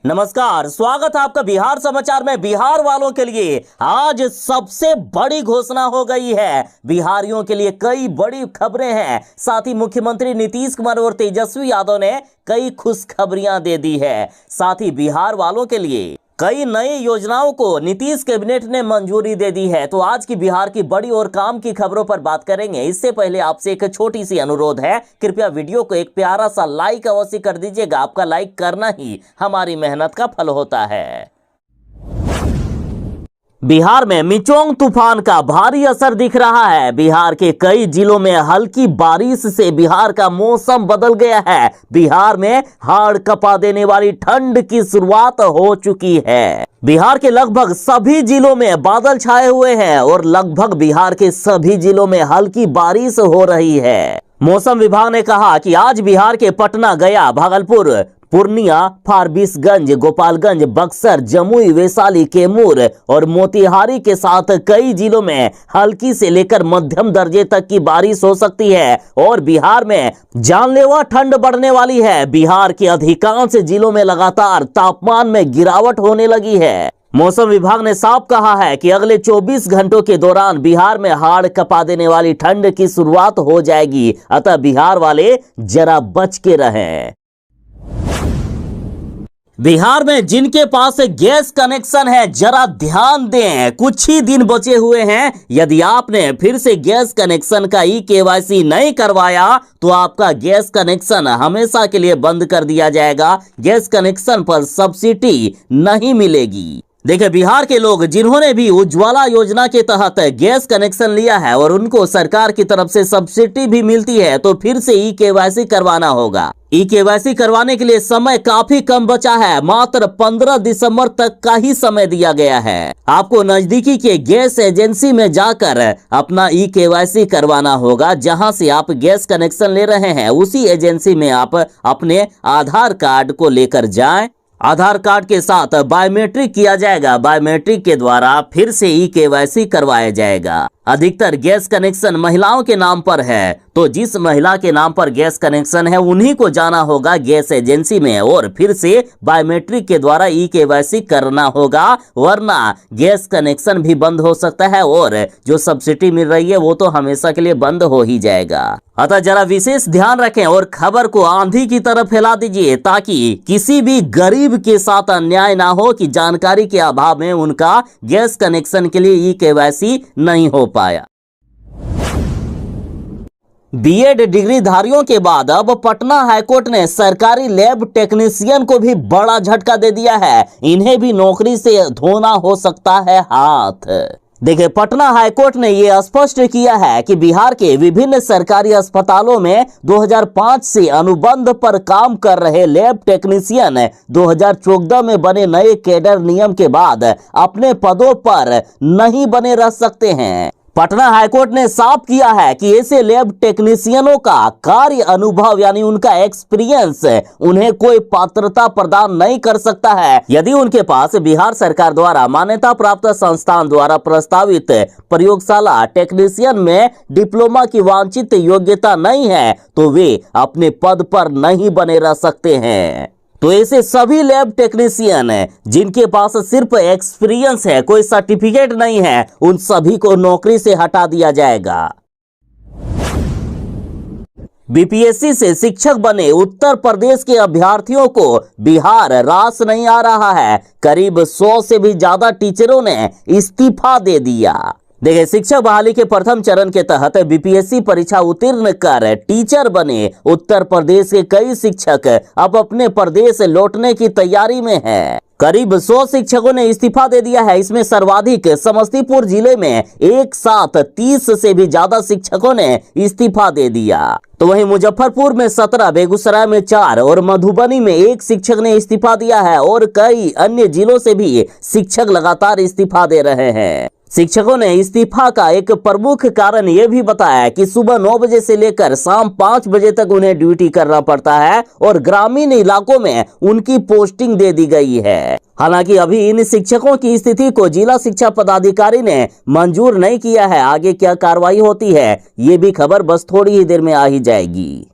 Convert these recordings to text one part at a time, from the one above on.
नमस्कार, स्वागत है आपका बिहार समाचार में। बिहार वालों के लिए आज सबसे बड़ी घोषणा हो गई है। बिहारियों के लिए कई बड़ी खबरें हैं। साथ ही मुख्यमंत्री नीतीश कुमार और तेजस्वी यादव ने कई खुशखबरियां दे दी है। साथ ही बिहार वालों के लिए कई नई योजनाओं को नीतीश कैबिनेट ने मंजूरी दे दी है। तो आज की बिहार की बड़ी और काम की खबरों पर बात करेंगे। इससे पहले आपसे एक छोटी सी अनुरोध है, कृपया वीडियो को एक प्यारा सा लाइक अवश्य कर दीजिएगा। आपका लाइक करना ही हमारी मेहनत का फल होता है। बिहार में मिचोंग तूफान का भारी असर दिख रहा है। बिहार के कई जिलों में हल्की बारिश से बिहार का मौसम बदल गया है। बिहार में हाड़ कपा देने वाली ठंड की शुरुआत हो चुकी है। बिहार के लगभग सभी जिलों में बादल छाए हुए हैं और लगभग बिहार के सभी जिलों में हल्की बारिश हो रही है। मौसम विभाग ने कहा कि आज बिहार के पटना, गया, भागलपुर, पूर्णिया, फारबिसगंज, गोपालगंज, बक्सर, जमुई, वैशाली, कैमूर और मोतिहारी के साथ कई जिलों में हल्की से लेकर मध्यम दर्जे तक की बारिश हो सकती है और बिहार में जानलेवा ठंड बढ़ने वाली है। बिहार के अधिकांश जिलों में लगातार तापमान में गिरावट होने लगी है। मौसम विभाग ने साफ कहा है कि अगले 24 घंटों के दौरान बिहार में हाड़ कपा देने वाली ठंड की शुरुआत हो जाएगी। अतः बिहार वाले जरा बच के रहें। बिहार में जिनके पास गैस कनेक्शन है जरा ध्यान दें, कुछ ही दिन बचे हुए हैं। यदि आपने फिर से गैस कनेक्शन का KYC नहीं करवाया तो आपका गैस कनेक्शन हमेशा के लिए बंद कर दिया जाएगा। गैस कनेक्शन पर सब्सिडी नहीं मिलेगी। देखिए, बिहार के लोग जिन्होंने भी उज्ज्वला योजना के तहत गैस कनेक्शन लिया है और उनको सरकार की तरफ से सब्सिडी भी मिलती है, तो फिर से KYC करवाना होगा। KYC करवाने के लिए समय काफी कम बचा है। मात्र 15 दिसंबर तक का ही समय दिया गया है। आपको नजदीकी के गैस एजेंसी में जाकर अपना KYC करवाना होगा। जहां से आप गैस कनेक्शन ले रहे हैं उसी एजेंसी में आप अपने आधार कार्ड को लेकर जाएं। आधार कार्ड के साथ बायोमेट्रिक किया जाएगा। बायोमेट्रिक के द्वारा फिर से KYC करवाया जाएगा। अधिकतर गैस कनेक्शन महिलाओं के नाम पर है, तो जिस महिला के नाम पर गैस कनेक्शन है उन्हीं को जाना होगा गैस एजेंसी में और फिर से बायोमेट्रिक के द्वारा KYC करना होगा, वरना गैस कनेक्शन भी बंद हो सकता है और जो सब्सिडी मिल रही है वो तो हमेशा के लिए बंद हो ही जाएगा। अतः जरा विशेष ध्यान रखें और खबर को आंधी की तरह फैला दीजिए ताकि किसी भी गरीब के साथ अन्याय ना हो कि जानकारी के अभाव में उनका गैस कनेक्शन के लिए KYC नहीं हो पाया। BEd डिग्री धारियों के बाद अब पटना हाईकोर्ट ने सरकारी लैब टेक्नीशियन को भी बड़ा झटका दे दिया है। इन्हें भी नौकरी से धोना हो सकता है हाथ। देखिए, पटना हाईकोर्ट ने यह स्पष्ट किया है कि बिहार के विभिन्न सरकारी अस्पतालों में 2005 से अनुबंध पर काम कर रहे लैब टेक्नीशियन 2014 में बने नए कैडर नियम के बाद अपने पदों पर नहीं बने रह सकते हैं। पटना हाईकोर्ट ने साफ किया है कि ऐसे लैब टेक्नीशियनों का कार्य अनुभव यानी उनका एक्सपीरियंस उन्हें कोई पात्रता प्रदान नहीं कर सकता है। यदि उनके पास बिहार सरकार द्वारा मान्यता प्राप्त संस्थान द्वारा प्रस्तावित प्रयोगशाला टेक्नीशियन में डिप्लोमा की वांछित योग्यता नहीं है तो वे अपने पद पर नहीं बने रह सकते हैं। तो ऐसे सभी लैब टेक्नीशियन जिनके पास सिर्फ एक्सपीरियंस है, कोई सर्टिफिकेट नहीं है, उन सभी को नौकरी से हटा दिया जाएगा। BPSC से शिक्षक बने उत्तर प्रदेश के अभ्यर्थियों को बिहार रास नहीं आ रहा है। करीब 100 से भी ज्यादा टीचरों ने इस्तीफा दे दिया। देखिए, शिक्षक बहाली के प्रथम चरण के तहत BPSC परीक्षा उत्तीर्ण कर टीचर बने उत्तर प्रदेश के कई शिक्षक अब अपने प्रदेश लौटने की तैयारी में हैं। करीब 100 शिक्षकों ने इस्तीफा दे दिया है। इसमें सर्वाधिक समस्तीपुर जिले में एक साथ 30 से भी ज्यादा शिक्षकों ने इस्तीफा दे दिया। तो वहीं मुजफ्फरपुर में 17, बेगूसराय में 4 और मधुबनी में 1 शिक्षक ने इस्तीफा दिया है और कई अन्य जिलों से भी शिक्षक लगातार इस्तीफा दे रहे हैं। शिक्षकों ने इस्तीफा का एक प्रमुख कारण यह भी बताया कि सुबह 9 बजे से लेकर शाम 5 बजे तक उन्हें ड्यूटी करना पड़ता है और ग्रामीण इलाकों में उनकी पोस्टिंग दे दी गई है। हालांकि अभी इन शिक्षकों की स्थिति को जिला शिक्षा पदाधिकारी ने मंजूर नहीं किया है। आगे क्या कार्रवाई होती है ये भी खबर बस थोड़ी ही देर में आ ही जाएगी।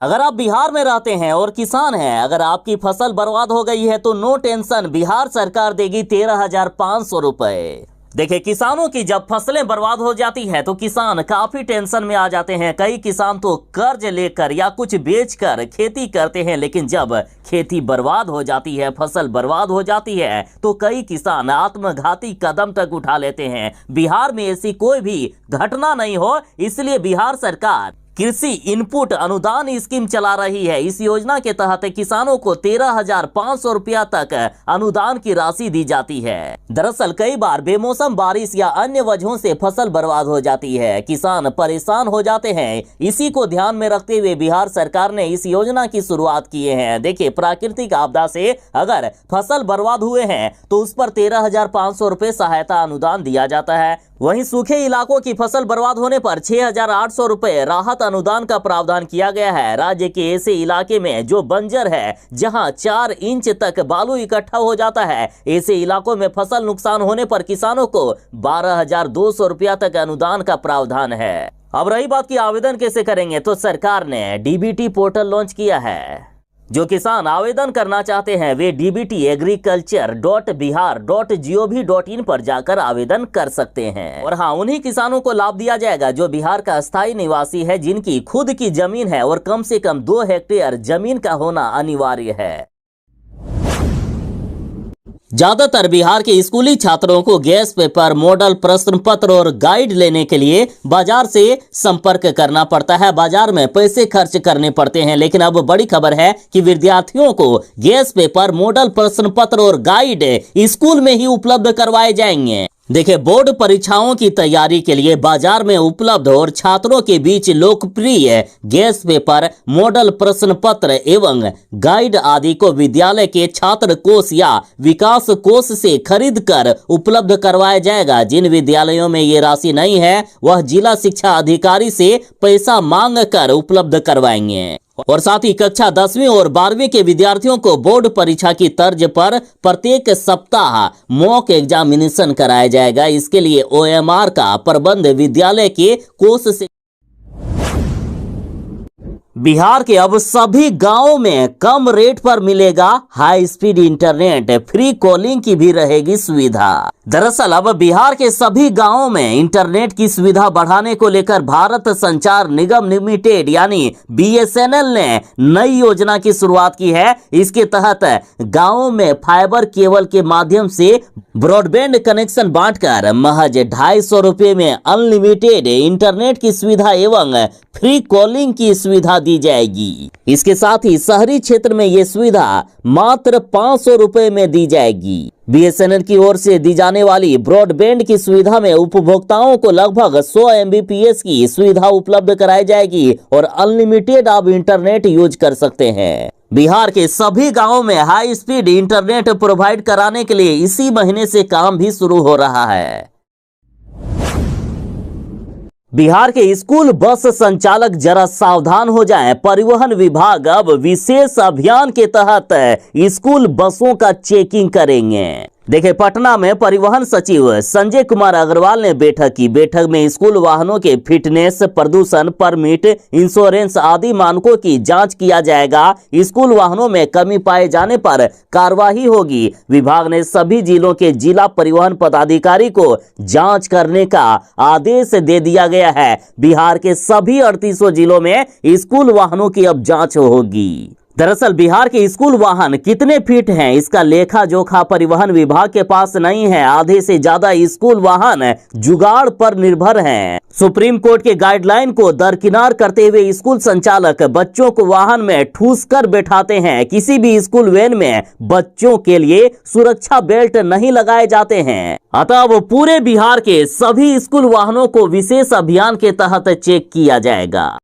अगर आप बिहार में रहते हैं और किसान हैं, अगर आपकी फसल बर्बाद हो गई है तो नो टेंशन, बिहार सरकार देगी 13,500 रुपए। देखिए, किसानों की जब फसलें बर्बाद हो जाती है तो किसान काफी टेंशन में आ जाते हैं। कई किसान तो कर्ज लेकर या कुछ बेचकर खेती करते हैं, लेकिन जब खेती बर्बाद हो जाती है, फसल बर्बाद हो जाती है, तो कई किसान आत्मघाती कदम तक उठा लेते हैं। बिहार में ऐसी कोई भी घटना नहीं हो, इसलिए बिहार सरकार कृषि इनपुट अनुदान स्कीम चला रही है। इस योजना के तहत किसानों को 13,500 रुपया तक अनुदान की राशि दी जाती है। दरअसल कई बार बेमौसम बारिश या अन्य वजहों से फसल बर्बाद हो जाती है, किसान परेशान हो जाते हैं। इसी को ध्यान में रखते हुए बिहार सरकार ने इस योजना की शुरुआत किए हैं। देखिए, प्राकृतिक आपदा से अगर फसल बर्बाद हुए हैं तो उस पर 13,500 रुपए सहायता अनुदान दिया जाता है। वहीं सूखे इलाकों की फसल बर्बाद होने पर 6,800 रुपए राहत अनुदान का प्रावधान किया गया है। राज्य के ऐसे इलाके में जो बंजर है, जहां 4 इंच तक बालू इकट्ठा हो जाता है, ऐसे इलाकों में फसल नुकसान होने पर किसानों को 12,200 रुपया तक अनुदान का प्रावधान है। अब रही बात की आवेदन कैसे करेंगे, तो सरकार ने डीबीटी पोर्टल लॉन्च किया है। जो किसान आवेदन करना चाहते हैं वे dbtagriculture.bihar.gov.in पर जाकर आवेदन कर सकते हैं। और हाँ, उन्हीं किसानों को लाभ दिया जाएगा जो बिहार का स्थायी निवासी है, जिनकी खुद की जमीन है और कम से कम 2 हेक्टेयर जमीन का होना अनिवार्य है। ज्यादातर बिहार के स्कूली छात्रों को गैस पेपर, मॉडल प्रश्न पत्र और गाइड लेने के लिए बाजार से संपर्क करना पड़ता है, बाजार में पैसे खर्च करने पड़ते हैं। लेकिन अब बड़ी खबर है कि विद्यार्थियों को गैस पेपर, मॉडल प्रश्न पत्र और गाइड स्कूल में ही उपलब्ध करवाए जाएंगे। देखिए, बोर्ड परीक्षाओं की तैयारी के लिए बाजार में उपलब्ध और छात्रों के बीच लोकप्रिय गैस पेपर, मॉडल प्रश्न पत्र एवं गाइड आदि को विद्यालय के छात्र कोष या विकास कोष से खरीद कर उपलब्ध करवाया जाएगा। जिन विद्यालयों में ये राशि नहीं है, वह जिला शिक्षा अधिकारी से पैसा मांग कर उपलब्ध करवाएंगे। और साथ ही कक्षा 10वीं और 12वीं के विद्यार्थियों को बोर्ड परीक्षा की तर्ज पर प्रत्येक सप्ताह मॉक एग्जामिनेशन कराया जाएगा। इसके लिए OMR का प्रबंध विद्यालय के कोष से। बिहार के अब सभी गांवों में कम रेट पर मिलेगा high speed internet, free calling की भी रहेगी सुविधा। दरअसल अब बिहार के सभी गांवों में इंटरनेट की सुविधा बढ़ाने को लेकर भारत संचार निगम लिमिटेड यानी BSNL ने नई योजना की शुरुआत की है। इसके तहत गांवों में फाइबर केबल के माध्यम से ब्रॉडबैंड कनेक्शन बांटकर महज 250 रुपए में अनलिमिटेड इंटरनेट की सुविधा एवं फ्री कॉलिंग की सुविधा दी जाएगी। इसके साथ ही शहरी क्षेत्र में ये सुविधा मात्र 500 रुपए में दी जाएगी। BSNL की ओर से दी जाने वाली ब्रॉडबैंड की सुविधा में उपभोक्ताओं को लगभग 100 MBPS की सुविधा उपलब्ध कराई जाएगी और अनलिमिटेड आप इंटरनेट यूज कर सकते हैं। बिहार के सभी गांवों में हाई स्पीड इंटरनेट प्रोवाइड कराने के लिए इसी महीने से काम भी शुरू हो रहा है। बिहार के स्कूल बस संचालक जरा सावधान हो जाएं। परिवहन विभाग अब विशेष अभियान के तहत स्कूल बसों का चेकिंग करेंगे। देखिए, पटना में परिवहन सचिव संजय कुमार अग्रवाल ने बैठक की। बैठक में स्कूल वाहनों के फिटनेस, प्रदूषण परमिट, इंश्योरेंस आदि मानकों की जांच किया जाएगा। स्कूल वाहनों में कमी पाए जाने पर कार्रवाई होगी। विभाग ने सभी जिलों के जिला परिवहन पदाधिकारी को जांच करने का आदेश दे दिया गया है। बिहार के सभी 38 जिलों में स्कूल वाहनों की अब जांच होगी। दरअसल बिहार के स्कूल वाहन कितने फीट हैं, इसका लेखा जोखा परिवहन विभाग के पास नहीं है। आधे से ज्यादा स्कूल वाहन जुगाड़ पर निर्भर हैं। सुप्रीम कोर्ट के गाइडलाइन को दरकिनार करते हुए स्कूल संचालक बच्चों को वाहन में ठूस कर बैठाते हैं। किसी भी स्कूल वैन में बच्चों के लिए सुरक्षा बेल्ट नहीं लगाए जाते हैं। अतः अब पूरे बिहार के सभी स्कूल वाहनों को विशेष अभियान के तहत चेक किया जाएगा।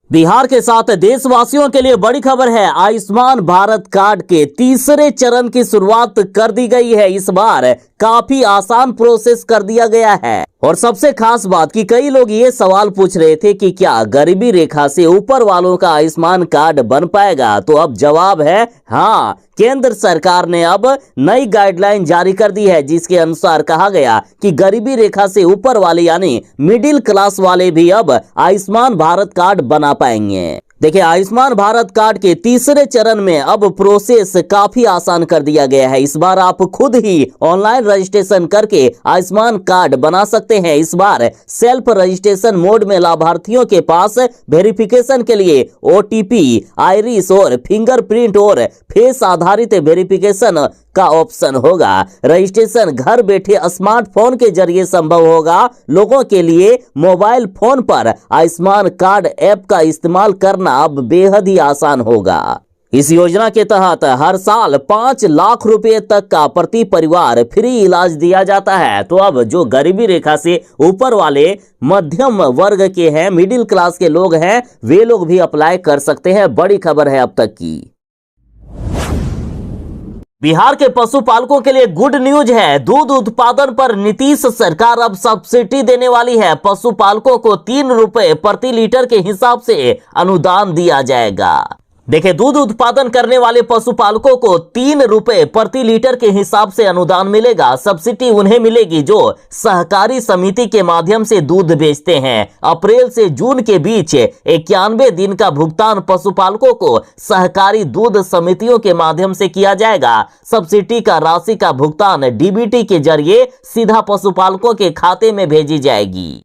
बिहार के साथ देशवासियों के लिए बड़ी खबर है। आयुष्मान भारत कार्ड के तीसरे चरण की शुरुआत कर दी गई है। इस बार काफी आसान प्रोसेस कर दिया गया है और सबसे खास बात कि कई लोग ये सवाल पूछ रहे थे कि क्या गरीबी रेखा से ऊपर वालों का आयुष्मान कार्ड बन पाएगा, तो अब जवाब है हाँ। केंद्र सरकार ने अब नई गाइडलाइन जारी कर दी है, जिसके अनुसार कहा गया कि गरीबी रेखा से ऊपर वाले यानी मिडिल क्लास वाले भी अब आयुष्मान भारत कार्ड बना पाएंगे। देखिए, आयुष्मान भारत कार्ड के तीसरे चरण में अब प्रोसेस काफी आसान कर दिया गया है। इस बार आप खुद ही ऑनलाइन रजिस्ट्रेशन करके आयुष्मान कार्ड बना सकते हैं। इस बार सेल्फ रजिस्ट्रेशन मोड में लाभार्थियों के पास वेरिफिकेशन के लिए ओटीपी, आइरिस और फिंगरप्रिंट और फेस आधारित वेरिफिकेशन का ऑप्शन होगा। रजिस्ट्रेशन घर बैठे स्मार्टफोन के जरिए संभव होगा। लोगों के लिए मोबाइल फोन पर आयुष्मान कार्ड ऐप का इस्तेमाल करना अब बेहद ही आसान होगा। इस योजना के तहत हर साल 5 लाख रुपए तक का प्रति परिवार फ्री इलाज दिया जाता है। तो अब जो गरीबी रेखा से ऊपर वाले मध्यम वर्ग के हैं, मिडिल क्लास के लोग हैं, वे लोग भी अप्लाई कर सकते हैं। बड़ी खबर है अब तक की। बिहार के पशुपालकों के लिए गुड न्यूज है। दूध उत्पादन पर नीतीश सरकार अब सब्सिडी देने वाली है। पशुपालकों को 3 रुपए प्रति लीटर के हिसाब से अनुदान दिया जाएगा। देखिए, दूध उत्पादन करने वाले पशुपालकों को 3 रुपए प्रति लीटर के हिसाब से अनुदान मिलेगा। सब्सिडी उन्हें मिलेगी जो सहकारी समिति के माध्यम से दूध बेचते हैं। अप्रैल से जून के बीच 91 दिन का भुगतान पशुपालकों को सहकारी दूध समितियों के माध्यम से किया जाएगा। सब्सिडी का राशि का भुगतान डीबीटी के जरिए सीधा पशुपालकों के खाते में भेजी जाएगी।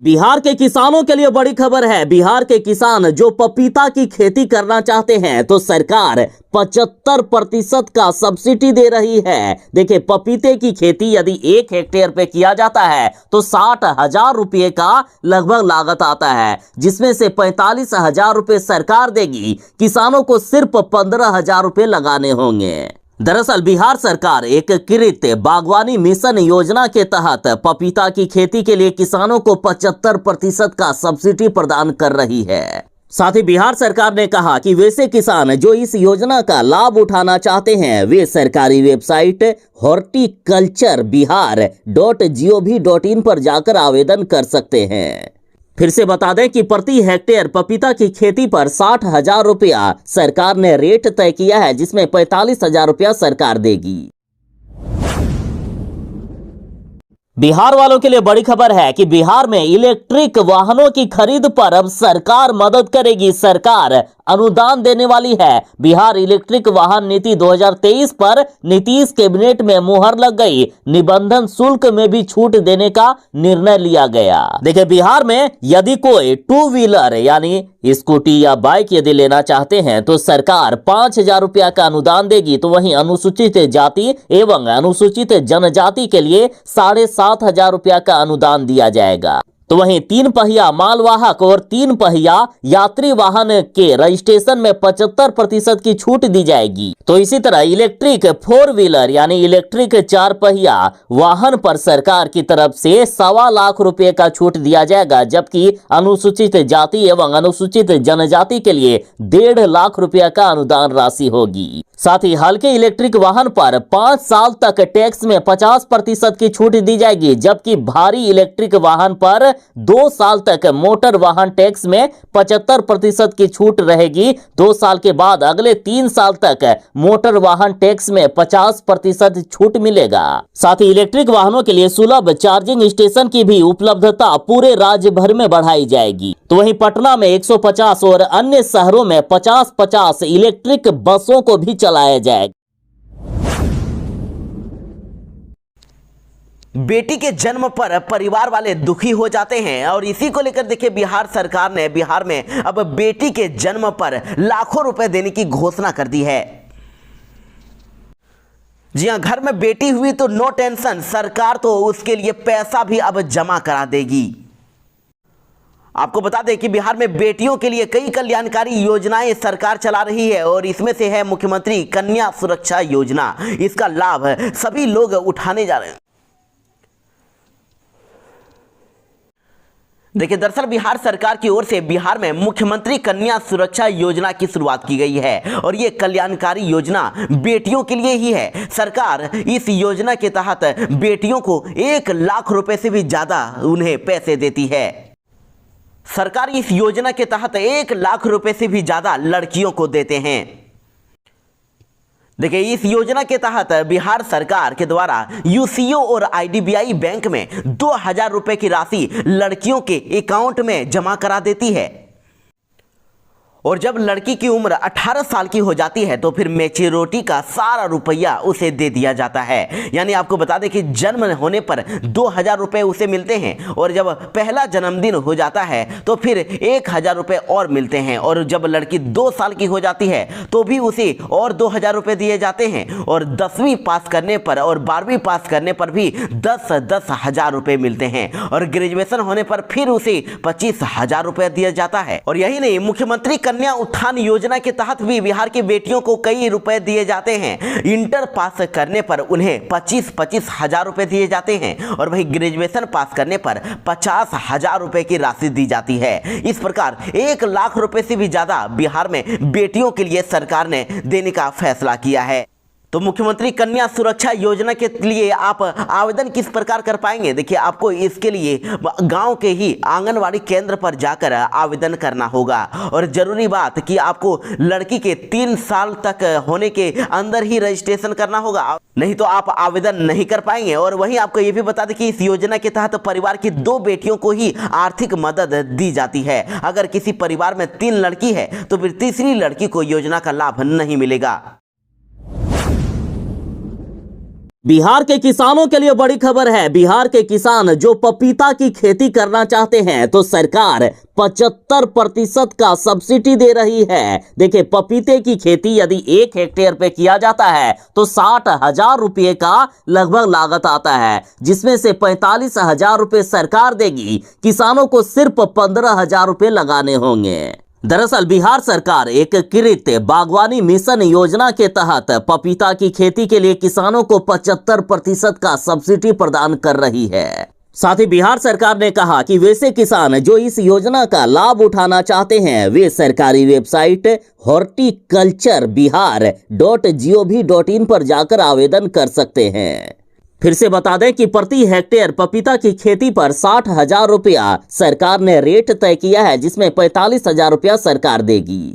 बिहार के किसानों के लिए बड़ी खबर है। बिहार के किसान जो पपीता की खेती करना चाहते हैं, तो सरकार 75% का सब्सिडी दे रही है। देखिए, पपीते की खेती यदि 1 हेक्टेयर पे किया जाता है तो 60,000 रुपये का लगभग लागत आता है, जिसमें से 45,000 रुपये सरकार देगी। किसानों को सिर्फ 15,000 रुपये लगाने होंगे। दरअसल बिहार सरकार एकीकृत बागवानी मिशन योजना के तहत पपीता की खेती के लिए किसानों को 75% का सब्सिडी प्रदान कर रही है। साथ ही बिहार सरकार ने कहा कि वैसे किसान जो इस योजना का लाभ उठाना चाहते हैं, वे सरकारी वेबसाइट horticulturebihar.gov.in पर जाकर आवेदन कर सकते हैं। फिर से बता दें कि प्रति हेक्टेयर पपीता की खेती पर 60,000 रुपया सरकार ने रेट तय किया है, जिसमें 45,000 रुपया सरकार देगी। बिहार वालों के लिए बड़ी खबर है कि बिहार में इलेक्ट्रिक वाहनों की खरीद पर अब सरकार मदद करेगी। सरकार अनुदान देने वाली है। बिहार इलेक्ट्रिक वाहन नीति 2023 पर नीतीश कैबिनेट में मुहर लग गई। निबंधन शुल्क में भी छूट देने का निर्णय लिया गया। देखिए, बिहार में यदि कोई 2 व्हीलर यानी स्कूटी या बाइक यदि लेना चाहते हैं तो सरकार 5,000 रुपया का अनुदान देगी। तो वहीं अनुसूचित जाति एवं अनुसूचित जनजाति के लिए 7,500 रुपया का अनुदान दिया जाएगा। तो वहीं 3 पहिया मालवाहक और 3 पहिया यात्री वाहन के रजिस्ट्रेशन में 75% की छूट दी जाएगी। तो इसी तरह इलेक्ट्रिक 4 व्हीलर यानी इलेक्ट्रिक 4 पहिया वाहन पर सरकार की तरफ से 1.25 लाख रुपए का छूट दिया जाएगा, जबकि अनुसूचित जाति एवं अनुसूचित जनजाति के लिए 1.5 लाख रुपया का अनुदान राशि होगी। साथ ही हल्के इलेक्ट्रिक वाहन पर 5 साल तक टैक्स में 50% की छूट दी जाएगी, जबकि भारी इलेक्ट्रिक वाहन पर 2 साल तक मोटर वाहन टैक्स में 75% की छूट रहेगी। 2 साल के बाद अगले 3 साल तक मोटर वाहन टैक्स में 50% छूट मिलेगा। साथ ही इलेक्ट्रिक वाहनों के लिए सुलभ चार्जिंग स्टेशन की भी उपलब्धता पूरे राज्य भर में बढ़ाई जाएगी। तो वहीं पटना में 150 और अन्य शहरों में 50-50 इलेक्ट्रिक बसों को भी चलाया जाएगा। बेटी के जन्म पर परिवार वाले दुखी हो जाते हैं और इसी को लेकर देखिए बिहार सरकार ने बिहार में अब बेटी के जन्म पर लाखों रुपए देने की घोषणा कर दी है। जी हां, घर में बेटी हुई तो नो टेंशन, सरकार तो उसके लिए पैसा भी अब जमा करा देगी। आपको बता दें कि बिहार में बेटियों के लिए कई कल्याणकारी योजनाएं सरकार चला रही है और इसमें से है मुख्यमंत्री कन्या सुरक्षा योजना। इसका लाभ सभी लोग उठाने जा रहे हैं। देखिए, दरअसल बिहार सरकार की ओर से बिहार में मुख्यमंत्री कन्या सुरक्षा योजना की शुरुआत की गई है और ये कल्याणकारी योजना बेटियों के लिए ही है। सरकार इस योजना के तहत बेटियों को 1 लाख रुपए से भी ज्यादा उन्हें पैसे देती है। सरकार इस योजना के तहत 1 लाख रुपए से भी ज्यादा लड़कियों को देते हैं। देखिए, इस योजना के तहत बिहार सरकार के द्वारा यूसीओ और आईडीबीआई बैंक में 2000 रुपए की राशि लड़कियों के अकाउंट में जमा करा देती है और जब लड़की की उम्र 18 साल की हो जाती है तो फिर मैच्योरिटी का सारा रुपया उसे दे दिया जाता है। यानी आपको बता दें कि जन्म होने पर 2000 रुपए उसे मिलते हैं और जब पहला जन्मदिन हो जाता है तो फिर 1000 रुपए और मिलते हैं और जब लड़की 2 साल की हो जाती है तो भी उसे और 2000 रुपए दिए जाते हैं और 10वीं पास करने पर और 12वीं पास करने पर भी 10,000 रुपए मिलते हैं और ग्रेजुएशन होने पर फिर उसे 25,000 रुपए दिया जाता है। और यही नहीं, मुख्यमंत्री कन्या उत्थान योजना के तहत भी बिहार की बेटियों को कई रुपए दिए जाते हैं। इंटर पास करने पर उन्हें 25,000 रुपए दिए जाते हैं और वही ग्रेजुएशन पास करने पर 50,000 रुपए की राशि दी जाती है। इस प्रकार 1 लाख रुपए से भी ज्यादा बिहार में बेटियों के लिए सरकार ने देने का फैसला किया है। तो मुख्यमंत्री कन्या सुरक्षा योजना के लिए आप आवेदन किस प्रकार कर पाएंगे? देखिए, आपको इसके लिए गांव के ही आंगनवाड़ी केंद्र पर जाकर आवेदन करना होगा और जरूरी बात कि आपको लड़की के 3 साल तक होने के अंदर ही रजिस्ट्रेशन करना होगा, नहीं तो आप आवेदन नहीं कर पाएंगे। और वहीं आपको ये भी बता दें कि इस योजना के तहत परिवार की 2 बेटियों को ही आर्थिक मदद दी जाती है। अगर किसी परिवार में 3 लड़की है तो फिर तीसरी लड़की को योजना का लाभ नहीं मिलेगा। बिहार के किसानों के लिए बड़ी खबर है। बिहार के किसान जो पपीता की खेती करना चाहते हैं तो सरकार 75% का सब्सिडी दे रही है। देखिए, पपीते की खेती यदि 1 हेक्टेयर पे किया जाता है तो 60,000 रुपये का लगभग लागत आता है, जिसमें से 45,000 रुपये सरकार देगी। किसानों को सिर्फ 15,000 रुपये लगाने होंगे। दरअसल बिहार सरकार एकीकृत बागवानी मिशन योजना के तहत पपीता की खेती के लिए किसानों को 75% का सब्सिडी प्रदान कर रही है। साथ ही बिहार सरकार ने कहा कि वैसे किसान जो इस योजना का लाभ उठाना चाहते हैं वे सरकारी वेबसाइट horticulturebihar.gov.in पर जाकर आवेदन कर सकते हैं। फिर से बता दें कि प्रति हेक्टेयर पपीता की खेती पर 60,000 रुपया सरकार ने रेट तय किया है, जिसमें 45,000 रुपया सरकार देगी।